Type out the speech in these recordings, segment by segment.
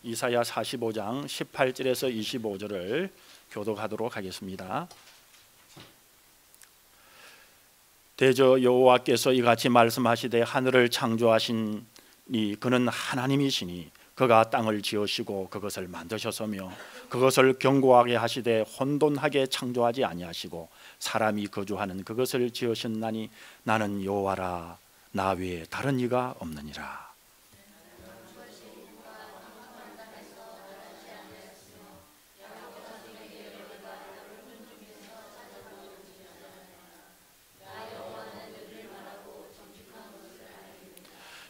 이사야 45장 18절에서 25절을 교독하도록 하겠습니다. 대저 여호와께서 이같이 말씀하시되 하늘을 창조하시니 그는 하나님이시니 그가 땅을 지으시고 그것을 만드셨으며 그것을 견고하게 하시되 혼돈하게 창조하지 아니하시고 사람이 거주하는 그것을 지으셨나니 나는 여호와라 나 외에 다른 이가 없느니라.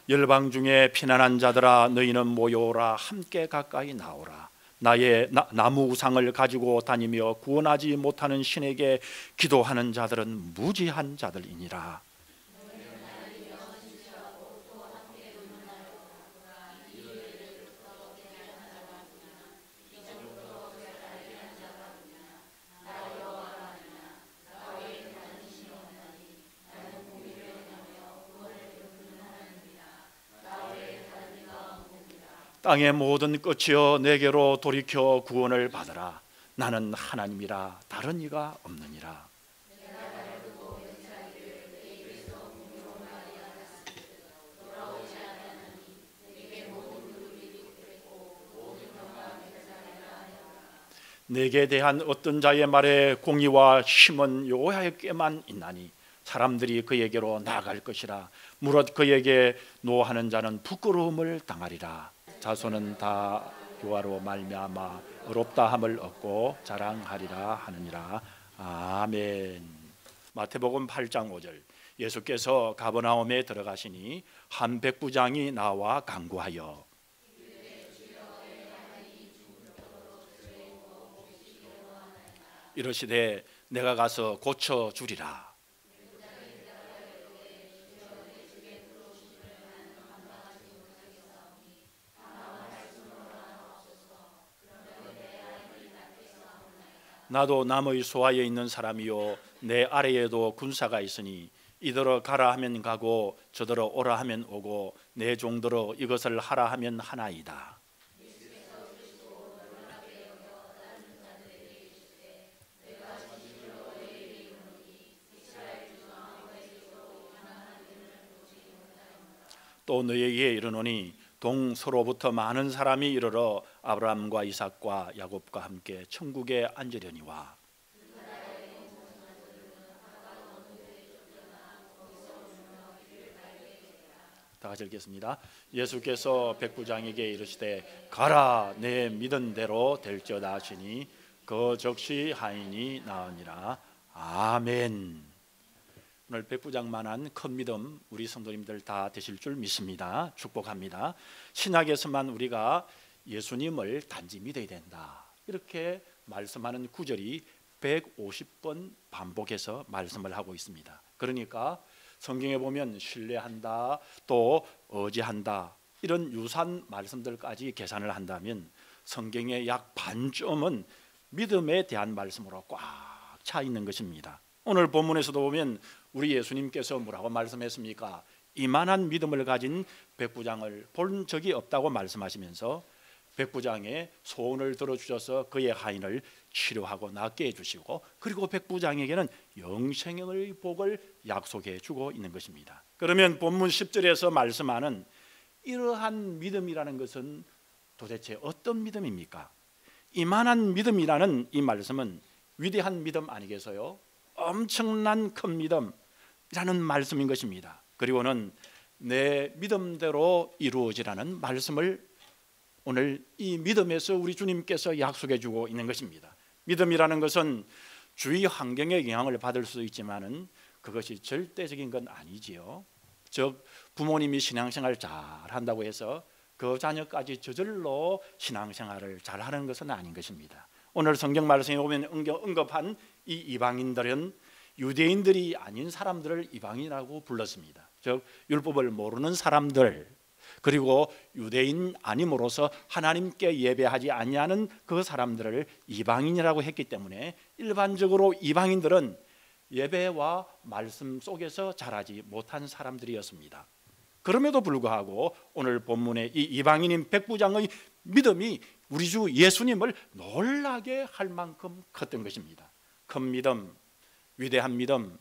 열방 중에 피난한 자들아 너희는 모여오라 함께 가까이 나오라. 나의 나무 우상을 가지고 다니며 구원하지 못하는 신에게 기도하는 자들은 무지한 자들이니라. 땅의 모든 끝이여 내게로 돌이켜 구원을 받으라. 나는 하나님이라 다른 이가 없느니라. 내게 대한 어떤 자의 말에 공의와 힘은 여호와께만 있나니 사람들이 그에게로 나아갈 것이라. 무릇 그에게 노하는 자는 부끄러움을 당하리라. 자손은 다 여호와로 말미암아 의롭다함을 얻고 자랑하리라 하느니라. 아멘. 마태복음 8장 5절. 예수께서 가버나움에 들어가시니 한 백부장이 나와 간구하여 이르시되 내가 가서 고쳐 주리라. 나도 남의 소하에 있는 사람이요 내 아래에도 군사가 있으니 이더러 가라 하면 가고 저더러 오라 하면 오고 내 종더러 이것을 하라 하면 하나이다. 또 너희에게 이르노니 동서로부터 많은 사람이 이르러 아브라함과 이삭과 야곱과 함께 천국에 앉으려니와. 다 같이 읽겠습니다. 예수께서 백부장에게 이르시되 가라 내 믿은 대로 될지어다 하시니 그 즉시 하인이 나으니라. 아멘. 오늘 백부장만한 큰 믿음 우리 성도님들 다 되실 줄 믿습니다. 축복합니다. 신약에서만 우리가 예수님을 단지 믿어야 된다 이렇게 말씀하는 구절이 150번 반복해서 말씀을 하고 있습니다. 그러니까 성경에 보면 신뢰한다 또 의지한다 이런 유사한 말씀들까지 계산을 한다면 성경의 약 반쯤은 믿음에 대한 말씀으로 꽉 차 있는 것입니다. 오늘 본문에서도 보면 우리 예수님께서 뭐라고 말씀했습니까? 이만한 믿음을 가진 백부장을 본 적이 없다고 말씀하시면서 백부장의 소원을 들어주셔서 그의 하인을 치료하고 낫게 해주시고 그리고 백부장에게는 영생의 복을 약속해 주고 있는 것입니다. 그러면 본문 10절에서 말씀하는 이러한 믿음이라는 것은 도대체 어떤 믿음입니까? 이만한 믿음이라는 이 말씀은 위대한 믿음 아니겠어요? 엄청난 큰 믿음이라는 말씀인 것입니다. 그리고는 내 믿음대로 이루어지라는 말씀을 오늘 이 믿음에서 우리 주님께서 약속해 주고 있는 것입니다. 믿음이라는 것은 주위 환경의 영향을 받을 수 있지만은 그것이 절대적인 건 아니지요. 즉 부모님이 신앙생활 잘 한다고 해서 그 자녀까지 저절로 신앙생활을 잘 하는 것은 아닌 것입니다. 오늘 성경 말씀에 보면 언급한 이 이방인들은 유대인들이 아닌 사람들을 이방인이라고 불렀습니다. 즉 율법을 모르는 사람들 그리고 유대인 아님으로써 하나님께 예배하지 아니하는 그 사람들을 이방인이라고 했기 때문에 일반적으로 이방인들은 예배와 말씀 속에서 자라지 못한 사람들이었습니다. 그럼에도 불구하고 오늘 본문의 이 이방인인 백부장의 믿음이 우리 주 예수님을 놀라게 할 만큼 컸던 것입니다. 큰 믿음, 위대한 믿음,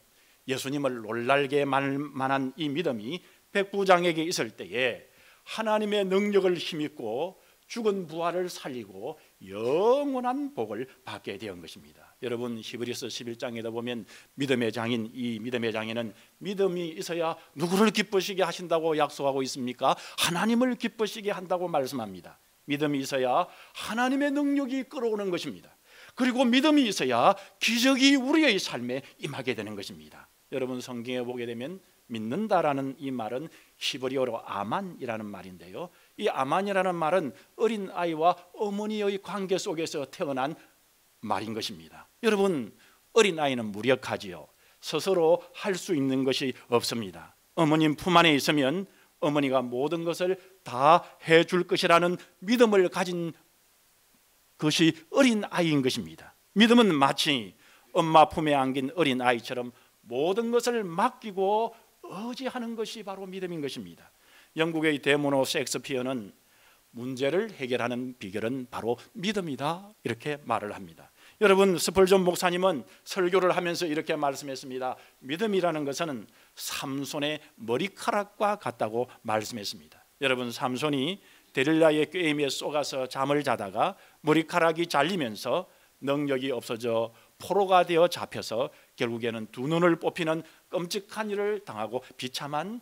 예수님을 놀랄게 만한 이 믿음이 백부장에게 있을 때에 하나님의 능력을 힘입고 죽은 부활을 살리고 영원한 복을 받게 된 것입니다. 여러분, 히브리서 11장에도 보면 믿음의 장인, 이 믿음의 장인은 믿음이 있어야 누구를 기쁘시게 하신다고 약속하고 있습니까? 하나님을 기쁘시게 한다고 말씀합니다. 믿음이 있어야 하나님의 능력이 끌어오는 것입니다. 그리고 믿음이 있어야 기적이 우리의 삶에 임하게 되는 것입니다. 여러분, 성경에 보게 되면 믿는다라는 이 말은 히브리어로 아만이라는 말인데요, 이 아만이라는 말은 어린 아이와 어머니의 관계 속에서 태어난 말인 것입니다. 여러분, 어린 아이는 무력하지요. 스스로 할 수 있는 것이 없습니다. 어머님 품 안에 있으면 어머니가 모든 것을 다 해줄 것이라는 믿음을 가진 것이 어린 아이인 것입니다. 믿음은 마치 엄마 품에 안긴 어린 아이처럼 모든 것을 맡기고 의지하는 것이 바로 믿음인 것입니다. 영국의 데모노 셰익스피어는 문제를 해결하는 비결은 바로 믿음이다, 이렇게 말을 합니다. 여러분, 스펄전 목사님은 설교를 하면서 이렇게 말씀했습니다. 믿음이라는 것은 삼손의 머리카락과 같다고 말씀했습니다. 여러분, 삼손이 데릴라의 꾀임에 쏘가서 잠을 자다가 머리카락이 잘리면서 능력이 없어져 포로가 되어 잡혀서 결국에는 두 눈을 뽑히는 끔찍한 일을 당하고 비참한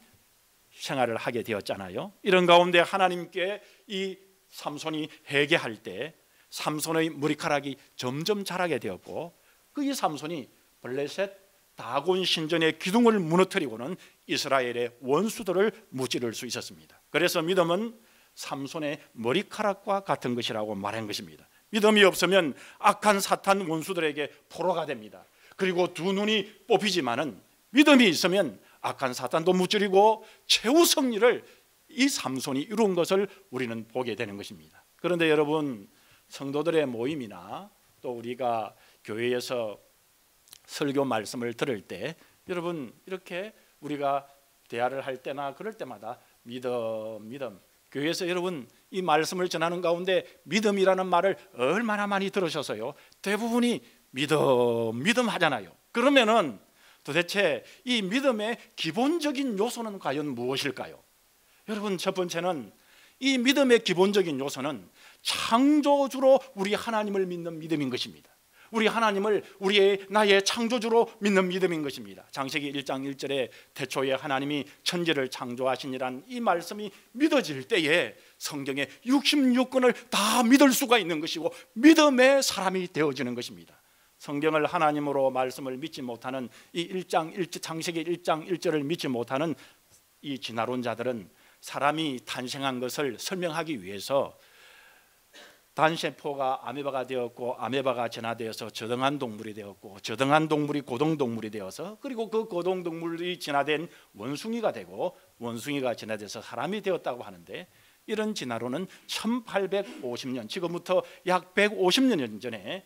생활을 하게 되었잖아요. 이런 가운데 하나님께 이 삼손이 회개할 때 삼손의 머리카락이 점점 자라게 되었고, 그 이 삼손이 블레셋 다곤 신전의 기둥을 무너뜨리고는 이스라엘의 원수들을 무찌를 수 있었습니다. 그래서 믿음은 삼손의 머리카락과 같은 것이라고 말한 것입니다. 믿음이 없으면 악한 사탄 원수들에게 포로가 됩니다. 그리고 두 눈이 뽑히지만은 믿음이 있으면 악한 사탄도 무찌르고 최후 승리를 이 삼손이 이룬 것을 우리는 보게 되는 것입니다. 그런데 여러분, 성도들의 모임이나 또 우리가 교회에서 설교 말씀을 들을 때 여러분, 이렇게 우리가 대화를 할 때나 그럴 때마다 믿음, 교회에서 여러분 이 말씀을 전하는 가운데 믿음이라는 말을 얼마나 많이 들으셔서요. 대부분이 믿음 하잖아요. 그러면은 도대체 이 믿음의 기본적인 요소는 과연 무엇일까요? 여러분, 첫 번째는 이 믿음의 기본적인 요소는 창조주로 우리 하나님을 믿는 믿음인 것입니다. 우리 하나님을 나의 창조주로 믿는 믿음인 것입니다. 창세기 1장 1절에 태초에 하나님이 천지를 창조하시니란 이 말씀이 믿어질 때에 성경의 66권을 다 믿을 수가 있는 것이고 믿음의 사람이 되어지는 것입니다. 성경을 하나님으로 말씀을 믿지 못하는 이 창세기 1장 1절을 믿지 못하는 이 진화론자들은 사람이 탄생한 것을 설명하기 위해서 단세포가 아메바가 되었고 아메바가 진화되어서 저등한 동물이 되었고 저등한 동물이 고등동물이 되어서 그리고 그 고등동물이 진화된 원숭이가 되고 원숭이가 진화돼서 사람이 되었다고 하는데, 이런 진화론은 1850년, 지금부터 약 150년 전에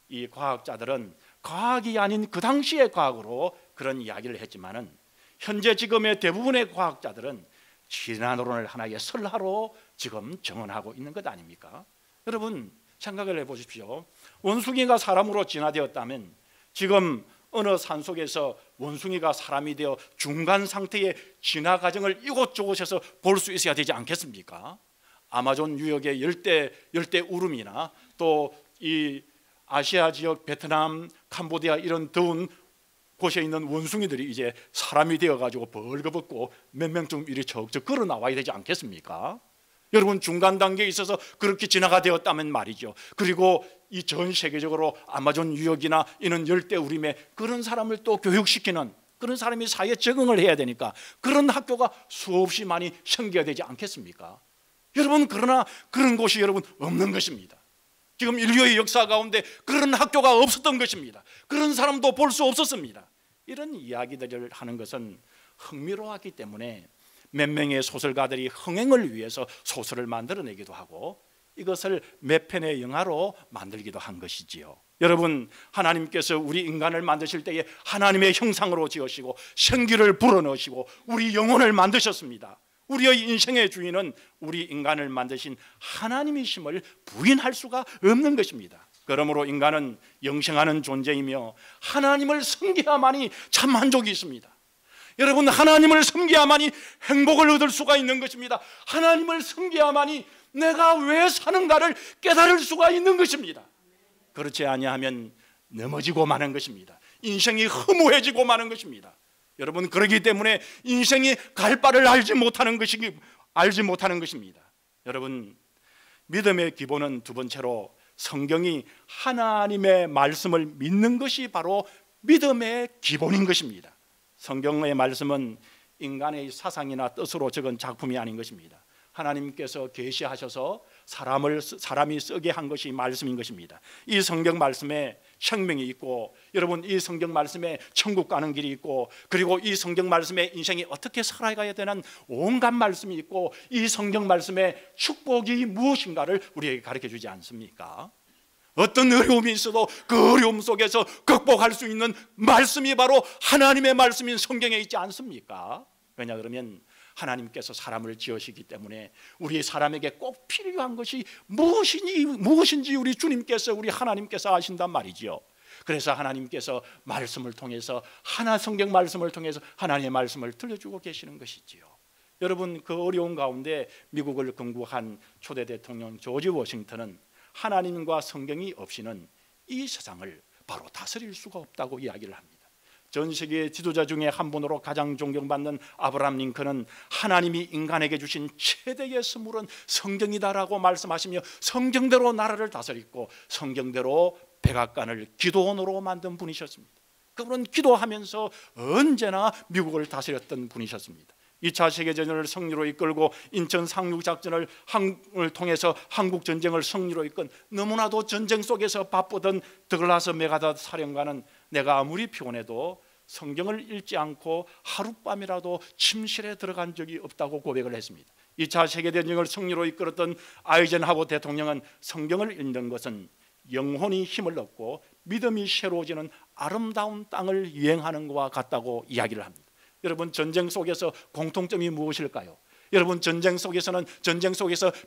이 과학자들은 과학이 아닌 그 당시의 과학으로 그런 이야기를 했지만은 현재 지금의 대부분의 과학자들은 진화론을 하나의 설화로 지금 정언하고 있는 것 아닙니까? 여러분, 생각을 해보십시오. 원숭이가 사람으로 진화되었다면 지금 어느 산속에서 원숭이가 사람이 되어 중간 상태의 진화 과정을 이곳저곳에서 볼 수 있어야 되지 않겠습니까? 아마존 유역의 열대 우림이나 또 이 아시아 지역 베트남, 캄보디아 이런 더운 곳에 있는 원숭이들이 이제 사람이 되어가지고 벌거벗고 몇 명쯤 이리 척척 걸어 나와야 되지 않겠습니까? 여러분, 중간 단계에 있어서 그렇게 진화가 되었다면 말이죠. 그리고 이 전 세계적으로 아마존 유역이나 이런 열대우림에 그런 사람을 또 교육시키는, 그런 사람이 사회에 적응을 해야 되니까 그런 학교가 수없이 많이 생겨야 되지 않겠습니까? 여러분, 그러나 그런 곳이 여러분 없는 것입니다. 지금 인류의 역사 가운데 그런 학교가 없었던 것입니다. 그런 사람도 볼 수 없었습니다. 이런 이야기들을 하는 것은 흥미로웠기 때문에 몇 명의 소설가들이 흥행을 위해서 소설을 만들어내기도 하고 이것을 몇 편의 영화로 만들기도 한 것이지요. 여러분, 하나님께서 우리 인간을 만드실 때에 하나님의 형상으로 지으시고 생기를 불어넣으시고 우리 영혼을 만드셨습니다. 우리의 인생의 주인은 우리 인간을 만드신 하나님이심을 부인할 수가 없는 것입니다. 그러므로 인간은 영생하는 존재이며 하나님을 섬겨야만이 참 만족이 있습니다. 여러분, 하나님을 섬겨야만이 행복을 얻을 수가 있는 것입니다. 하나님을 섬겨야만이 내가 왜 사는가를 깨달을 수가 있는 것입니다. 그렇지 아니하면 넘어지고 마는 것입니다. 인생이 허무해지고 마는 것입니다. 여러분, 그렇기 때문에 인생이 갈 바를 알지 못하는 것입니다. 여러분, 믿음의 기본은 두 번째로 성경이 하나님의 말씀을 믿는 것이 바로 믿음의 기본인 것입니다. 성경의 말씀은 인간의 사상이나 뜻으로 적은 작품이 아닌 것입니다. 하나님께서 계시하셔서 사람이 쓰게 한 것이 말씀인 것입니다. 이 성경 말씀에 생명이 있고, 여러분, 이 성경 말씀에 천국 가는 길이 있고, 그리고 이 성경 말씀에 인생이 어떻게 살아가야 되는 온갖 말씀이 있고, 이 성경 말씀에 축복이 무엇인가를 우리에게 가르쳐 주지 않습니까? 어떤 어려움이 있어도 그 어려움 속에서 극복할 수 있는 말씀이 바로 하나님의 말씀인 성경에 있지 않습니까? 왜냐 그러면 하나님께서 사람을 지으시기 때문에 우리 사람에게 꼭 필요한 것이 무엇인지 우리 주님께서, 우리 하나님께서 아신단 말이죠. 그래서 하나님께서 말씀을 통해서, 성경 말씀을 통해서 하나님의 말씀을 들려주고 계시는 것이지요. 여러분, 그 어려운 가운데 미국을 건국한 초대 대통령 조지 워싱턴은 하나님과 성경이 없이는 이 세상을 바로 다스릴 수가 없다고 이야기를 합니다. 전 세계 지도자 중에 한 분으로 가장 존경받는 아브라함 링컨은 하나님이 인간에게 주신 최대의 선물은 성경이다라고 말씀하시며 성경대로 나라를 다스렸고 성경대로 백악관을 기도원으로 만든 분이셨습니다. 그분은 기도하면서 언제나 미국을 다스렸던 분이셨습니다. 2차 세계대전을 승리로 이끌고 인천 상륙작전을 통해서 한국전쟁을 승리로 이끈, 너무나도 전쟁 속에서 바쁘던 더글라스 맥아더 사령관은 내가 아무리 피곤해도 성경을 읽지 않고 하룻밤이라도 침실에 들어간 적이 없다고 고백을 했습니다. 2차 세계대전을 승리로 이끌었던 아이젠하워 대통령은 성경을 읽는 것은 영혼이 힘을 얻고 믿음이 새로워지는 아름다운 땅을 여행하는 것과 같다고 이야기를 합니다. 여러분, 전쟁 속에서 공통점이 무엇일까요? 여러분, 전쟁 속에서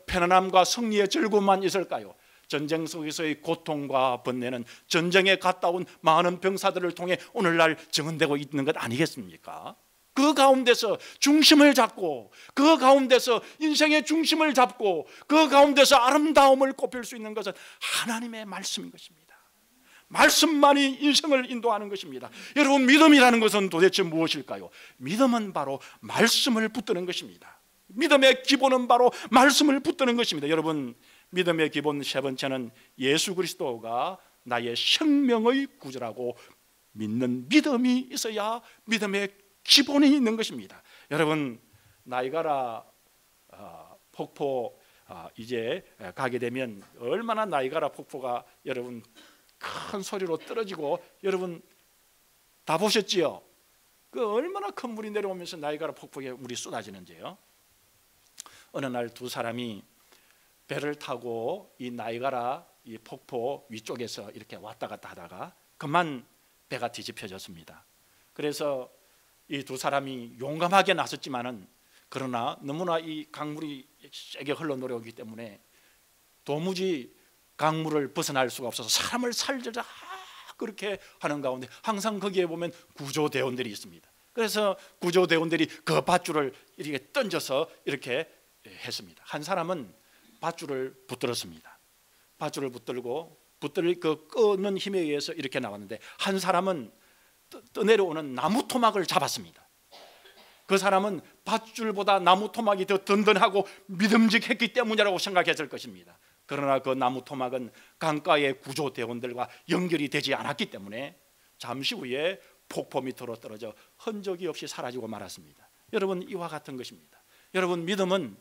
편안함과 승리의 즐거움만 있을까요? 전쟁 속에서의 고통과 번뇌는 전쟁에 갔다 온 많은 병사들을 통해 오늘날 증언되고 있는 것 아니겠습니까? 그 가운데서 중심을 잡고, 그 가운데서 인생의 중심을 잡고, 그 가운데서 아름다움을 꼽힐 수 있는 것은 하나님의 말씀인 것입니다. 말씀만이 인생을 인도하는 것입니다. 여러분, 믿음이라는 것은 도대체 무엇일까요? 믿음은 바로 말씀을 붙드는 것입니다. 믿음의 기본은 바로 말씀을 붙드는 것입니다. 여러분, 믿음의 기본 세 번째는 예수 그리스도가 나의 생명의 구주라고 믿는 믿음이 있어야 믿음의 기본이 있는 것입니다. 여러분, 나이가라 폭포 이제 가게 되면 얼마나 나이가라 폭포가 여러분 큰 소리로 떨어지고, 여러분 다 보셨지요? 그 얼마나 큰 물이 내려오면서 나이가라 폭포에 물이 쏟아지는지요. 어느 날 두 사람이 배를 타고 이 나이가라 이 폭포 위쪽에서 이렇게 왔다 갔다 하다가 그만 배가 뒤집혀졌습니다. 그래서 이 두 사람이 용감하게 나섰지만은, 그러나 너무나 이 강물이 세게 흘러 내려오기 때문에 도무지 강물을 벗어날 수가 없어서 사람을 살려자 그렇게 하는 가운데 항상 거기에 보면 구조대원들이 있습니다. 그래서 구조대원들이 그 밧줄을 이렇게 던져서 이렇게 했습니다. 한 사람은 밧줄을 붙들었습니다. 밧줄을 붙들 그 끄는 힘에 의해서 이렇게 나왔는데, 한 사람은 떠내려오는 나무 토막을 잡았습니다. 그 사람은 밧줄보다 나무 토막이 더 든든하고 믿음직했기 때문이라고 생각했을 것입니다. 그러나 그 나무 토막은 강가의 구조대원들과 연결이 되지 않았기 때문에 잠시 후에 폭포 밑으로 떨어져 흔적이 없이 사라지고 말았습니다. 여러분, 이와 같은 것입니다. 여러분, 믿음은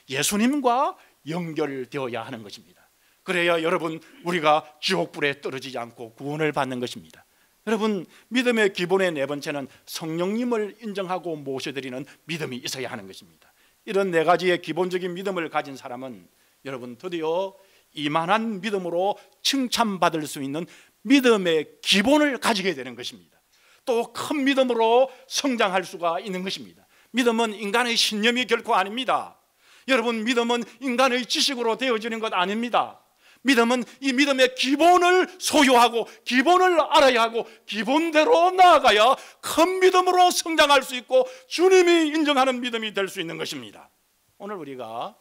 예수님과 연결되어야 하는 것입니다. 그래야 여러분, 우리가 지옥불에 떨어지지 않고 구원을 받는 것입니다. 여러분, 믿음의 기본의 네 번째는 성령님을 인정하고 모셔드리는 믿음이 있어야 하는 것입니다. 이런 네 가지의 기본적인 믿음을 가진 사람은 여러분 드디어 이만한 믿음으로 칭찬받을 수 있는 믿음의 기본을 가지게 되는 것입니다. 또 큰 믿음으로 성장할 수가 있는 것입니다. 믿음은 인간의 신념이 결코 아닙니다. 여러분, 믿음은 인간의 지식으로 되어지는 것 아닙니다. 믿음은 이 믿음의 기본을 소유하고 기본을 알아야 하고 기본대로 나아가야 큰 믿음으로 성장할 수 있고 주님이 인정하는 믿음이 될 수 있는 것입니다. 오늘 우리가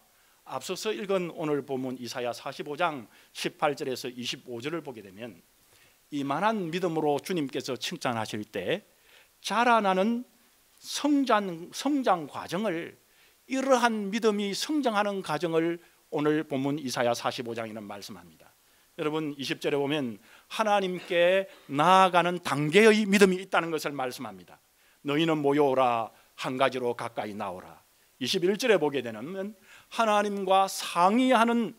앞서서 읽은 오늘 본문 이사야 45장 18절에서 25절을 보게 되면 이만한 믿음으로 주님께서 칭찬하실 때 자라나는 성장 과정을, 이러한 믿음이 성장하는 과정을 오늘 본문 이사야 45장에는 말씀합니다. 여러분, 20절에 보면 하나님께 나아가는 단계의 믿음이 있다는 것을 말씀합니다. 너희는 모여오라, 한 가지로 가까이 나오라. 21절에 보게 되면 하나님과 상의하는,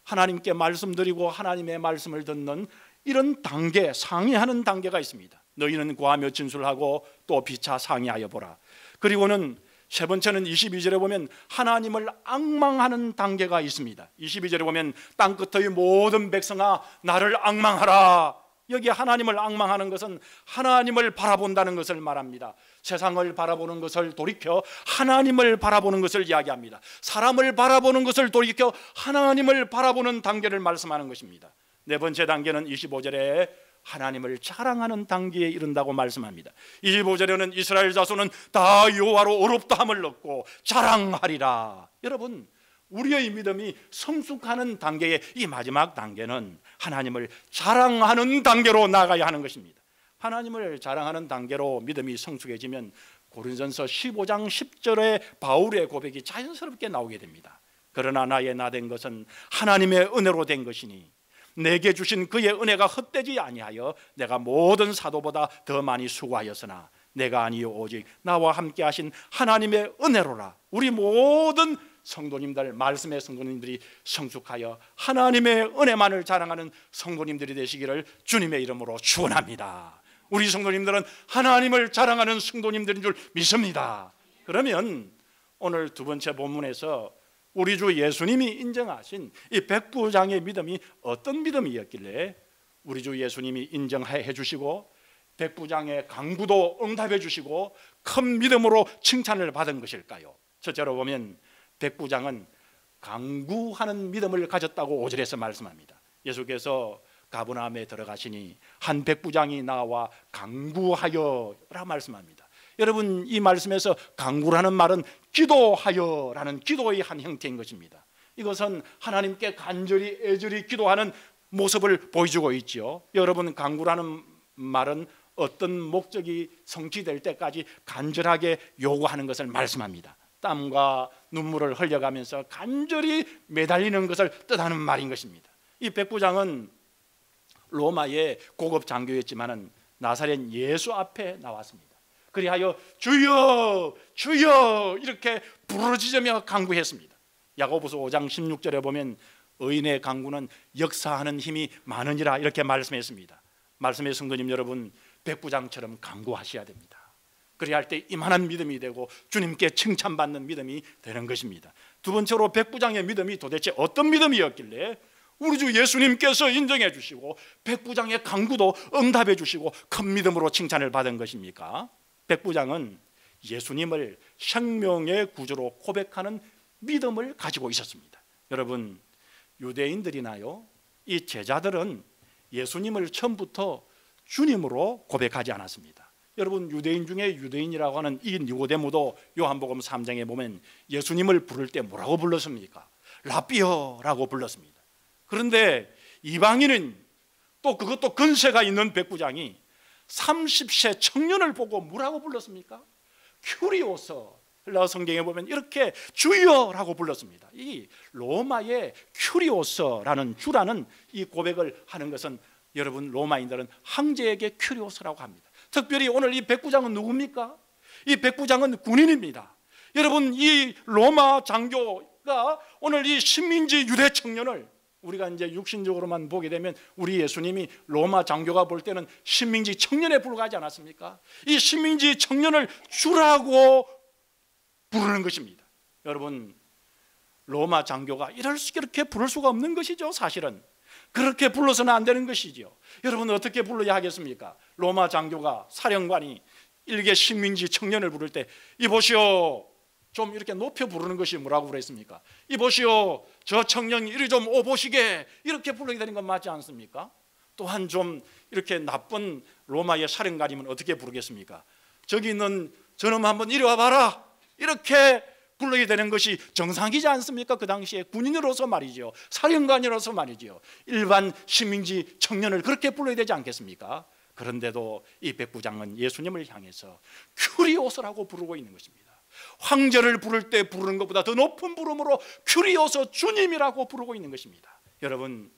하나님께 말씀드리고 하나님의 말씀을 듣는 이런 단계, 상의하는 단계가 있습니다. 너희는 구하며 진술하고 또 비차 상의하여 보라. 그리고는 세 번째는 22절에 보면 하나님을 앙망하는 단계가 있습니다. 22절에 보면 땅끝의 모든 백성아 나를 앙망하라. 여기 하나님을 앙망하는 것은 하나님을 바라본다는 것을 말합니다. 세상을 바라보는 것을 돌이켜 하나님을 바라보는 것을 이야기합니다. 사람을 바라보는 것을 돌이켜 하나님을 바라보는 단계를 말씀하는 것입니다. 네 번째 단계는 25절에 하나님을 자랑하는 단계에 이른다고 말씀합니다. 25절에는 이스라엘 자손은 다 여호와로 의롭다함을 얻고 자랑하리라. 여러분, 우리의 믿음이 성숙하는 단계의 이 마지막 단계는 하나님을 자랑하는 단계로 나아가야 하는 것입니다. 하나님을 자랑하는 단계로 믿음이 성숙해지면 고린도전서 15장 10절의 바울의 고백이 자연스럽게 나오게 됩니다. 그러나 나의 나 된 것은 하나님의 은혜로 된 것이니 내게 주신 그의 은혜가 헛되지 아니하여 내가 모든 사도보다 더 많이 수고하였으나 내가 아니요 오직 나와 함께 하신 하나님의 은혜로라. 우리 모든 성도님들, 말씀의 성도님들이 성숙하여 하나님의 은혜만을 자랑하는 성도님들이 되시기를 주님의 이름으로 축원합니다. 우리 성도님들은 하나님을 자랑하는 성도님들인 줄 믿습니다. 그러면 오늘 두 번째 본문에서 우리 주 예수님이 인정하신 이 백부장의 믿음이 어떤 믿음이었길래 우리 주 예수님이 인정해 주시고 백부장의 강구도 응답해 주시고 큰 믿음으로 칭찬을 받은 것일까요? 첫째로 보면 백부장은 강구하는 믿음을 가졌다고 5절에서 말씀합니다. 예수께서 가버나움에 들어가시니 한 백부장이 나와 강구하여 라고 말씀합니다. 여러분, 이 말씀에서 강구라는 말은 기도하여라는 기도의 한 형태인 것입니다. 이것은 하나님께 간절히 애절히 기도하는 모습을 보여주고 있죠. 여러분, 강구라는 말은 어떤 목적이 성취될 때까지 간절하게 요구하는 것을 말씀합니다. 땀과 눈물을 흘려가면서 간절히 매달리는 것을 뜻하는 말인 것입니다. 이 백부장은 로마의 고급 장교였지만은 나사렛 예수 앞에 나왔습니다. 그리하여 주여 주여 이렇게 부르짖으며 간구했습니다. 야고보서 5장 16절에 보면 의인의 간구는 역사하는 힘이 많으니라 이렇게 말씀했습니다. 말씀의 성도님 여러분, 백부장처럼 간구하셔야 됩니다. 그래야 할 때 이만한 믿음이 되고 주님께 칭찬받는 믿음이 되는 것입니다. 두 번째로 백부장의 믿음이 도대체 어떤 믿음이었길래 우리 주 예수님께서 인정해 주시고 백부장의 간구도 응답해 주시고 큰 믿음으로 칭찬을 받은 것입니까? 백부장은 예수님을 생명의 구주로 고백하는 믿음을 가지고 있었습니다. 여러분, 유대인들이나요, 이 제자들은 예수님을 처음부터 주님으로 고백하지 않았습니다. 여러분, 유대인 중에 유대인이라고 하는 이 니고데모도 요한복음 3장에 보면 예수님을 부를 때 뭐라고 불렀습니까? 라삐어라고 불렀습니다. 그런데 이방인은 또 그것도 근세가 있는 백부장이 30세 청년을 보고 뭐라고 불렀습니까? 큐리오서. 헬라어 성경에 보면 이렇게 주여라고 불렀습니다. 이 로마의 큐리오서라는 주라는 이 고백을 하는 것은 여러분, 로마인들은 황제에게 큐리오서라고 합니다. 특별히 오늘 이 백부장은 누굽니까? 이 백부장은 군인입니다. 여러분, 이 로마 장교가 오늘 이 식민지 유대 청년을, 우리가 이제 육신적으로만 보게 되면 우리 예수님이 로마 장교가 볼 때는 식민지 청년에 불과하지 않았습니까? 이 식민지 청년을 주라고 부르는 것입니다. 여러분, 로마 장교가 이렇게 부를 수가 없는 것이죠. 사실은 그렇게 불러서는 안 되는 것이죠. 여러분, 어떻게 불러야 하겠습니까? 로마 장교가, 사령관이 일개 식민지 청년을 부를 때 이보시오, 좀 이렇게 높여 부르는 것이 뭐라고 그랬습니까? 이보시오, 저 청년이 이리 좀 오보시게, 이렇게 부르게 되는 건 맞지 않습니까? 또한 좀 이렇게 나쁜 로마의 사령관이면 어떻게 부르겠습니까? 저기 있는 저놈 한번 이리 와봐라, 이렇게 불러야 되는 것이 정상이지 않습니까? 그 당시에 군인으로서 말이죠, 사령관으로서 말이죠, 일반 식민지 청년을 그렇게 불러야 되지 않겠습니까? 그런데도 이 백부장은 예수님을 향해서 큐리오스라고 부르고 있는 것입니다. 황제를 부를 때 부르는 것보다 더 높은 부름으로 큐리오스, 주님이라고 부르고 있는 것입니다. 여러분,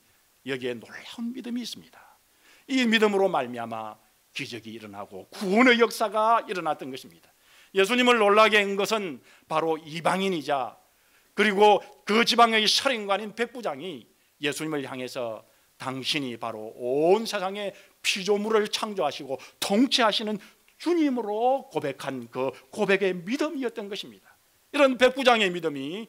여기에 놀라운 믿음이 있습니다. 이 믿음으로 말미암아 기적이 일어나고 구원의 역사가 일어났던 것입니다. 예수님을 놀라게 한 것은 바로 이방인이자 그리고 그 지방의 사령관인 백부장이 예수님을 향해서 당신이 바로 온 세상에 피조물을 창조하시고 통치하시는 주님으로 고백한 그 고백의 믿음이었던 것입니다. 이런 백부장의 믿음이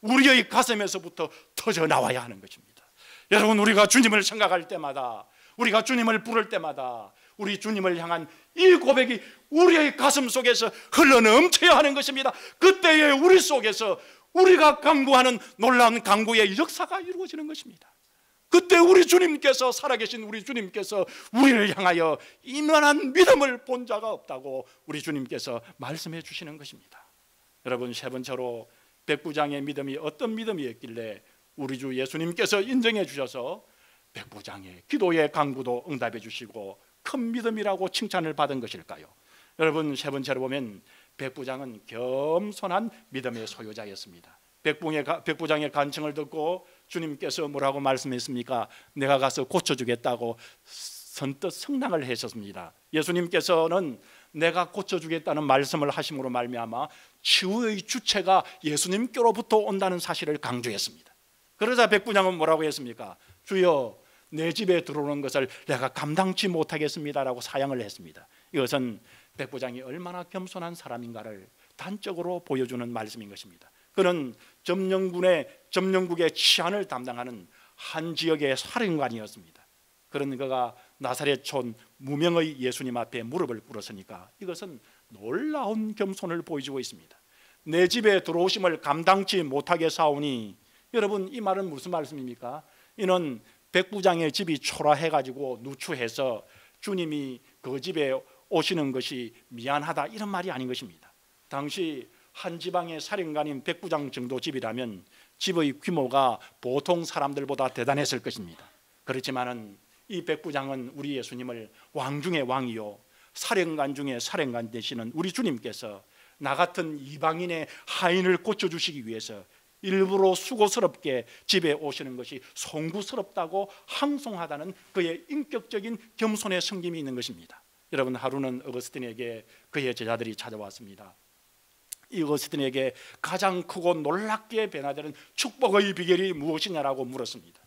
우리의 가슴에서부터 터져 나와야 하는 것입니다. 여러분, 우리가 주님을 생각할 때마다, 우리가 주님을 부를 때마다 우리 주님을 향한 이 고백이 우리의 가슴 속에서 흘러넘쳐야 하는 것입니다. 그때에 우리 속에서 우리가 간구하는 놀라운 간구의 역사가 이루어지는 것입니다. 그때 우리 주님께서, 살아계신 우리 주님께서 우리를 향하여 이만한 믿음을 본 자가 없다고 우리 주님께서 말씀해 주시는 것입니다. 여러분, 세 번째로 백부장의 믿음이 어떤 믿음이었길래 우리 주 예수님께서 인정해 주셔서 백부장의 기도의 간구도 응답해 주시고 큰 믿음이라고 칭찬을 받은 것일까요? 여러분, 세 번째로 보면 백부장은 겸손한 믿음의 소유자였습니다. 백부장의 간청을 듣고 주님께서 뭐라고 말씀했습니까? 내가 가서 고쳐주겠다고 선뜻 승낙을 하셨습니다. 예수님께서는 내가 고쳐주겠다는 말씀을 하심으로 말미암아 치유의 주체가 예수님께로부터 온다는 사실을 강조했습니다. 그러자 백부장은 뭐라고 했습니까? 주여, 내 집에 들어오는 것을 내가 감당치 못하겠습니다라고 사양을 했습니다. 이것은 백부장이 얼마나 겸손한 사람인가를 단적으로 보여주는 말씀인 것입니다. 그는 점령국의 치안을 담당하는 한 지역의 사령관이었습니다. 그런 그가 나사렛촌 무명의 예수님 앞에 무릎을 꿇었으니까 이것은 놀라운 겸손을 보여주고 있습니다. 내 집에 들어오심을 감당치 못하게 사오니, 여러분, 이 말은 무슨 말씀입니까? 이는 백부장의 집이 초라해가지고 누추해서 주님이 그 집에 오시는 것이 미안하다, 이런 말이 아닌 것입니다. 당시 한 지방의 사령관인 백부장 정도 집이라면 집의 규모가 보통 사람들보다 대단했을 것입니다. 그렇지만은 이 백부장은 우리 예수님을 왕 중의 왕이요 사령관 중에 사령관 되시는 우리 주님께서 나 같은 이방인의 하인을 고쳐주시기 위해서 일부러 수고스럽게 집에 오시는 것이 송구스럽다고 항송하다는 그의 인격적인 겸손의 섬김이 있는 것입니다. 여러분, 하루는 어거스틴에게 그의 제자들이 찾아왔습니다. 이 어거스틴에게 가장 크고 놀랍게 변화되는 축복의 비결이 무엇이냐라고 물었습니다.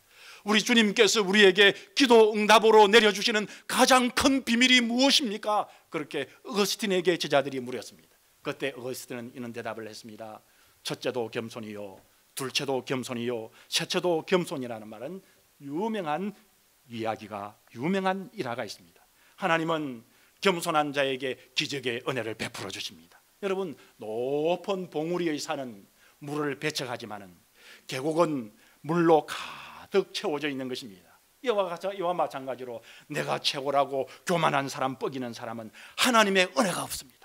우리 주님께서 우리에게 기도 응답으로 내려주시는 가장 큰 비밀이 무엇입니까? 그렇게 어거스틴에게 제자들이 물었습니다. 그때 어거스틴은 이런 대답을 했습니다. 첫째도 겸손이요, 둘째도 겸손이요, 셋째도 겸손이라는 말은 유명한 일화가 있습니다. 하나님은 겸손한 자에게 기적의 은혜를 베풀어 주십니다. 여러분, 높은 봉우리의 산은 물을 배척하지만은 계곡은 물로 가득 채워져 있는 것입니다. 이와 마찬가지로 내가 최고라고 교만한 사람, 뻐기는 사람은 하나님의 은혜가 없습니다.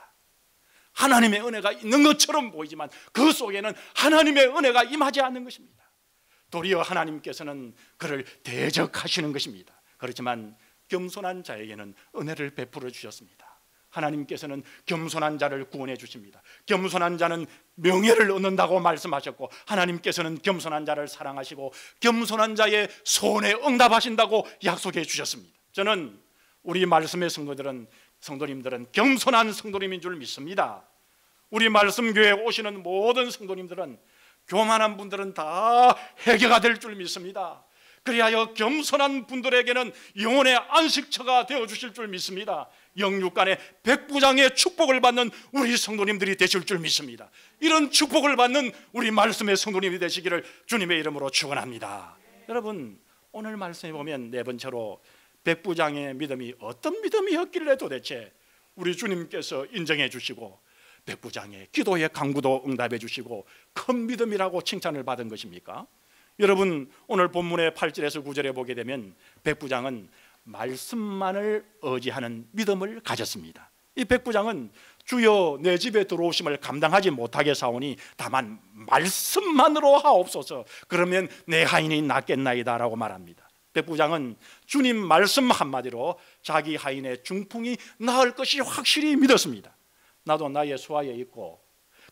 하나님의 은혜가 있는 것처럼 보이지만 그 속에는 하나님의 은혜가 임하지 않는 것입니다. 도리어 하나님께서는 그를 대적하시는 것입니다. 그렇지만 겸손한 자에게는 은혜를 베풀어 주셨습니다. 하나님께서는 겸손한 자를 구원해 주십니다. 겸손한 자는 명예를 얻는다고 말씀하셨고, 하나님께서는 겸손한 자를 사랑하시고 겸손한 자의 소원에 응답하신다고 약속해 주셨습니다. 저는 우리 말씀의 성도님들은 겸손한 성도님인 줄 믿습니다. 우리 말씀교회에 오시는 모든 성도님들은, 교만한 분들은 다 해결가 될 줄 믿습니다. 그리하여 겸손한 분들에게는 영혼의 안식처가 되어주실 줄 믿습니다. 영육간의 백부장의 축복을 받는 우리 성도님들이 되실 줄 믿습니다. 이런 축복을 받는 우리 말씀의 성도님이 되시기를 주님의 이름으로 축원합니다. 여러분, 오늘 말씀에 보면 네 번째로 백부장의 믿음이 어떤 믿음이었길래 도대체 우리 주님께서 인정해 주시고 백부장의 기도의 간구도 응답해 주시고 큰 믿음이라고 칭찬을 받은 것입니까? 여러분, 오늘 본문의 8절에서 9절에 보게 되면 백부장은 말씀만을 의지하는 믿음을 가졌습니다. 이 백부장은 주여 내 집에 들어오심을 감당하지 못하게 사오니 다만 말씀만으로 하옵소서, 그러면 내 하인이 낫겠나이다 라고 말합니다. 백부장은 주님 말씀 한마디로 자기 하인의 중풍이 나을 것이 확실히 믿었습니다. 나도 나의 수하에 있고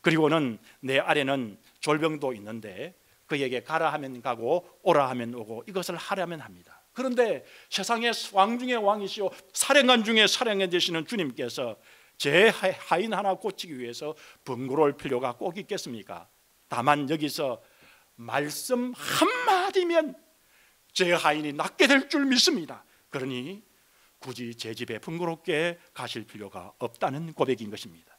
그리고는 내 아래는 졸병도 있는데 그에게 가라 하면 가고 오라 하면 오고 이것을 하려면 합니다. 그런데 세상의 왕 중의 왕이시오 사령관 중에 사령관 되시는 주님께서 제 하인 하나 고치기 위해서 번거로울 필요가 꼭 있겠습니까? 다만 여기서 말씀 한마디면 제 하인이 낫게 될 줄 믿습니다. 그러니 굳이 제 집에 번거롭게 가실 필요가 없다는 고백인 것입니다.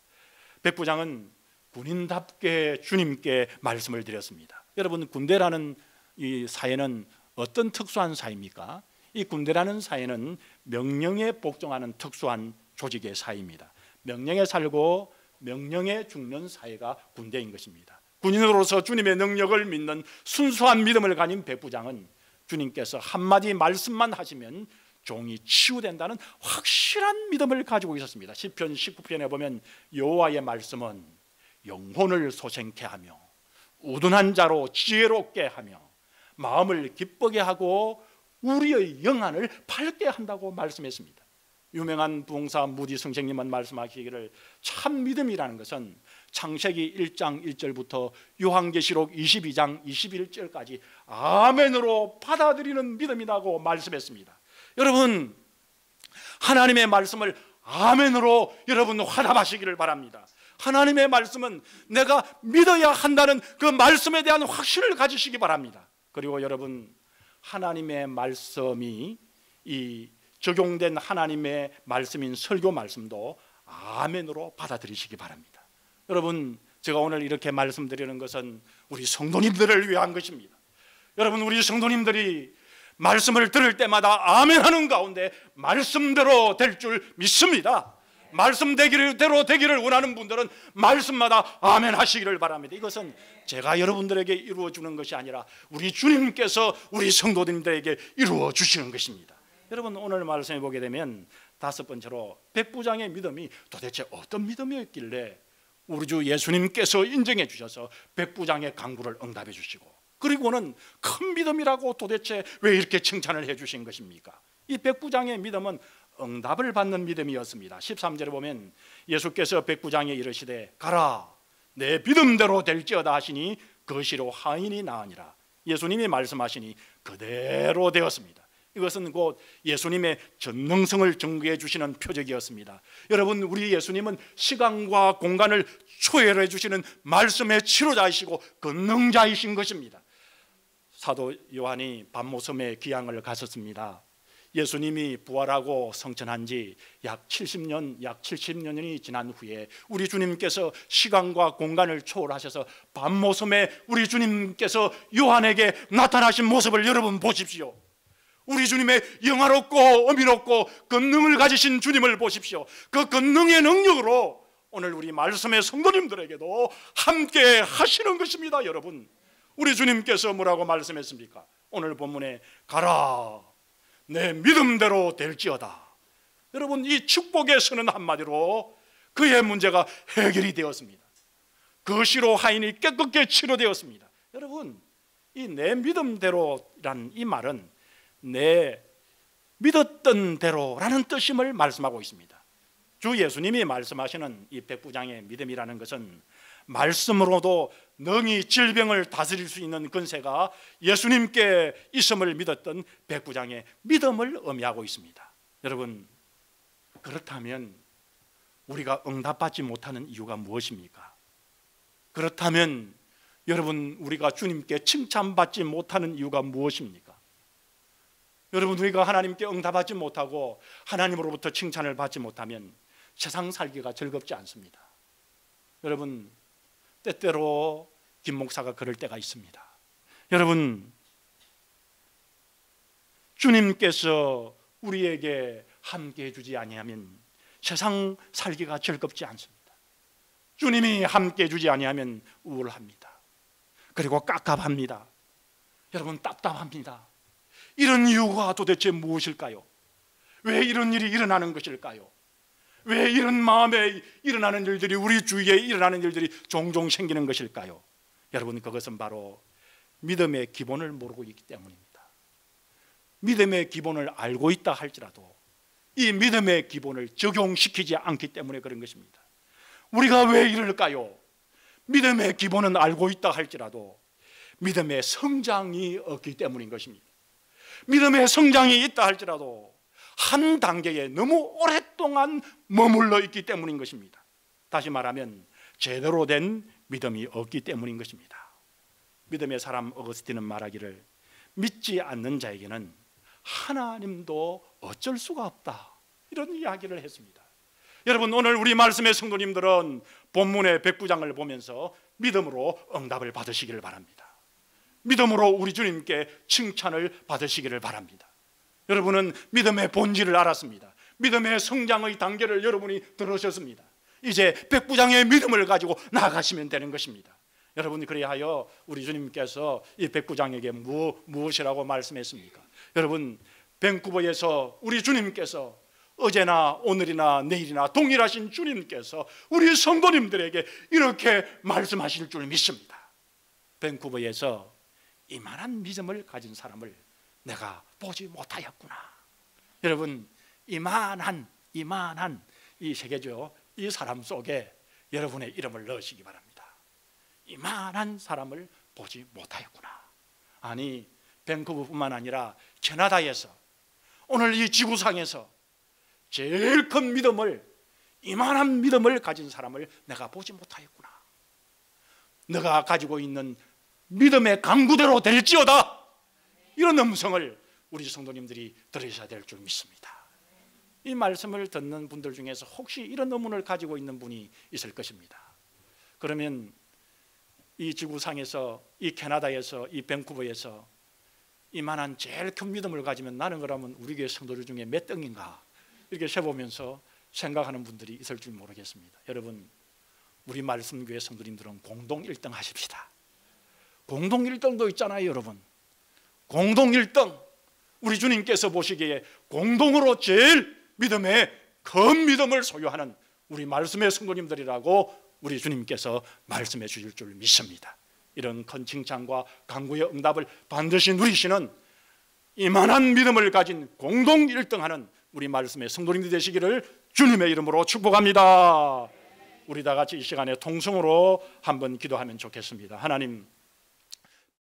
백부장은 군인답게 주님께 말씀을 드렸습니다. 여러분, 군대라는 이 사회는 어떤 특수한 사회입니까? 이 군대라는 사회는 명령에 복종하는 특수한 조직의 사회입니다. 명령에 살고 명령에 죽는 사회가 군대인 것입니다. 군인으로서 주님의 능력을 믿는 순수한 믿음을 가진 백부장은 주님께서 한마디 말씀만 하시면 종이 치유된다는 확실한 믿음을 가지고 있었습니다. 시편 19편에 보면 여호와의 말씀은 영혼을 소생케 하며 우둔한 자로 지혜롭게 하며 마음을 기쁘게 하고 우리의 영안을 밝게 한다고 말씀했습니다. 유명한 부흥사 무디 선생님은 말씀하시기를 참 믿음이라는 것은 창세기 1장 1절부터 요한계시록 22장 21절까지 아멘으로 받아들이는 믿음이라고 말씀했습니다. 여러분, 하나님의 말씀을 아멘으로 여러분 화답하시기를 바랍니다. 하나님의 말씀은 내가 믿어야 한다는 그 말씀에 대한 확신을 가지시기 바랍니다. 그리고 여러분, 하나님의 말씀이 이 적용된 하나님의 말씀인 설교 말씀도 아멘으로 받아들이시기 바랍니다. 여러분, 제가 오늘 이렇게 말씀드리는 것은 우리 성도님들을 위한 것입니다. 여러분, 우리 성도님들이 말씀을 들을 때마다 아멘하는 가운데 말씀대로 될 줄 믿습니다. 말씀대로 되기를 원하는 분들은 말씀마다 아멘 하시기를 바랍니다. 이것은 제가 여러분들에게 이루어 주는 것이 아니라 우리 주님께서 우리 성도님들에게 이루어 주시는 것입니다. 여러분, 오늘 말씀해 보게 되면 다섯 번째로 백부장의 믿음이 도대체 어떤 믿음이었길래 우리 주 예수님께서 인정해 주셔서 백부장의 간구를 응답해 주시고 그리고는 큰 믿음이라고 도대체 왜 이렇게 칭찬을 해 주신 것입니까? 이 백부장의 믿음은 응답을 받는 믿음이었습니다. 13절에 보면 예수께서 백부장에 이르시되 가라 내 믿음대로 될지어다 하시니 그시로 하인이 나으니라. 예수님이 말씀하시니 그대로 되었습니다. 이것은 곧 예수님의 전능성을 증거해 주시는 표적이었습니다. 여러분, 우리 예수님은 시간과 공간을 초월해 주시는 말씀의 치료자이시고 권능자이신 것입니다. 사도 요한이 밤모섬에 귀향을 갔었습니다. 예수님이 부활하고 성천한 지 약 70년이 지난 후에 우리 주님께서 시간과 공간을 초월하셔서 밤모섬에 우리 주님께서 요한에게 나타나신 모습을 여러분 보십시오. 우리 주님의 영화롭고 어미롭고 권능을 가지신 주님을 보십시오. 그 권능의 능력으로 오늘 우리 말씀의 성도님들에게도 함께 하시는 것입니다. 여러분, 우리 주님께서 뭐라고 말씀했습니까? 오늘 본문에 가라 내 믿음대로 될지어다. 여러분, 이 축복의 선언 한마디로 그의 문제가 해결이 되었습니다. 그시로 하인이 깨끗게 치료되었습니다. 여러분, 이 내 믿음대로란 이 말은 내 믿었던 대로라는 뜻임을 말씀하고 있습니다. 주 예수님이 말씀하시는 이 백부장의 믿음이라는 것은 말씀으로도 능히 질병을 다스릴 수 있는 권세가 예수님께 있음을 믿었던 백부장의 믿음을 의미하고 있습니다. 여러분, 그렇다면 우리가 응답받지 못하는 이유가 무엇입니까? 그렇다면 여러분, 우리가 주님께 칭찬받지 못하는 이유가 무엇입니까? 여러분, 우리가 하나님께 응답하지 못하고 하나님으로부터 칭찬을 받지 못하면 세상 살기가 즐겁지 않습니다. 여러분, 때때로 김 목사가 그럴 때가 있습니다. 여러분, 주님께서 우리에게 함께 해주지 아니하면 세상 살기가 즐겁지 않습니다. 주님이 함께 주지 아니하면 우울합니다. 그리고 깝깝합니다. 여러분, 답답합니다. 이런 이유가 도대체 무엇일까요? 왜 이런 일이 일어나는 것일까요? 왜 이런 마음에 일어나는 일들이, 우리 주위에 일어나는 일들이 종종 생기는 것일까요? 여러분, 그것은 바로 믿음의 기본을 모르고 있기 때문입니다. 믿음의 기본을 알고 있다 할지라도 이 믿음의 기본을 적용시키지 않기 때문에 그런 것입니다. 우리가 왜 이럴까요? 믿음의 기본은 알고 있다 할지라도 믿음의 성장이 없기 때문인 것입니다. 믿음의 성장이 있다 할지라도 한 단계에 너무 오랫동안 머물러 있기 때문인 것입니다. 다시 말하면 제대로 된 믿음이 없기 때문인 것입니다. 믿음의 사람 어거스틴은 말하기를, 믿지 않는 자에게는 하나님도 어쩔 수가 없다, 이런 이야기를 했습니다. 여러분, 오늘 우리 말씀의 성도님들은 본문의 109장을 보면서 믿음으로 응답을 받으시기를 바랍니다. 믿음으로 우리 주님께 칭찬을 받으시기를 바랍니다. 여러분은 믿음의 본질을 알았습니다. 믿음의 성장의 단계를 여러분이 들으셨습니다. 이제 109장의 믿음을 가지고 나아가시면 되는 것입니다. 여러분, 그리하여 우리 주님께서 이 109장에게 무엇이라고 말씀했습니까? 여러분, 밴쿠버에서 우리 주님께서 어제나 오늘이나 내일이나 동일하신 주님께서 우리 성도님들에게 이렇게 말씀하실 줄 믿습니다. 밴쿠버에서 이만한 믿음을 가진 사람을 내가 보지 못하였구나. 여러분, 이만한 이 세계죠, 이 사람 속에 여러분의 이름을 넣으시기 바랍니다. 이만한 사람을 보지 못하였구나. 아니, 밴쿠버뿐만 아니라 캐나다에서, 오늘 이 지구상에서 제일 큰 믿음을, 이만한 믿음을 가진 사람을 내가 보지 못하였구나. 너가 가지고 있는 믿음의 강구대로 될지어다, 이런 음성을 우리 성도님들이 들으셔야 될 줄 믿습니다. 이 말씀을 듣는 분들 중에서 혹시 이런 의문을 가지고 있는 분이 있을 것입니다. 그러면 이 지구상에서, 이 캐나다에서, 이 밴쿠버에서 이만한 제일 큰 믿음을 가지면 나는 그러면 우리 교회 성도들 중에 몇 등인가, 이렇게 세보면서 생각하는 분들이 있을 줄 모르겠습니다. 여러분, 우리 말씀교회 성도님들은 공동 1등 하십시다. 공동 1등도 있잖아요. 여러분, 공동 1등, 우리 주님께서 보시기에 공동으로 제일 믿음의 큰 믿음을 소유하는 우리 말씀의 성도님들이라고 우리 주님께서 말씀해 주실 줄 믿습니다. 이런 큰 칭찬과 간구의 응답을 반드시 누리시는 이만한 믿음을 가진 공동 1등하는 우리 말씀의 성도님들 되시기를 주님의 이름으로 축복합니다. 우리 다 같이 이 시간에 통성으로 한번 기도하면 좋겠습니다. 하나님,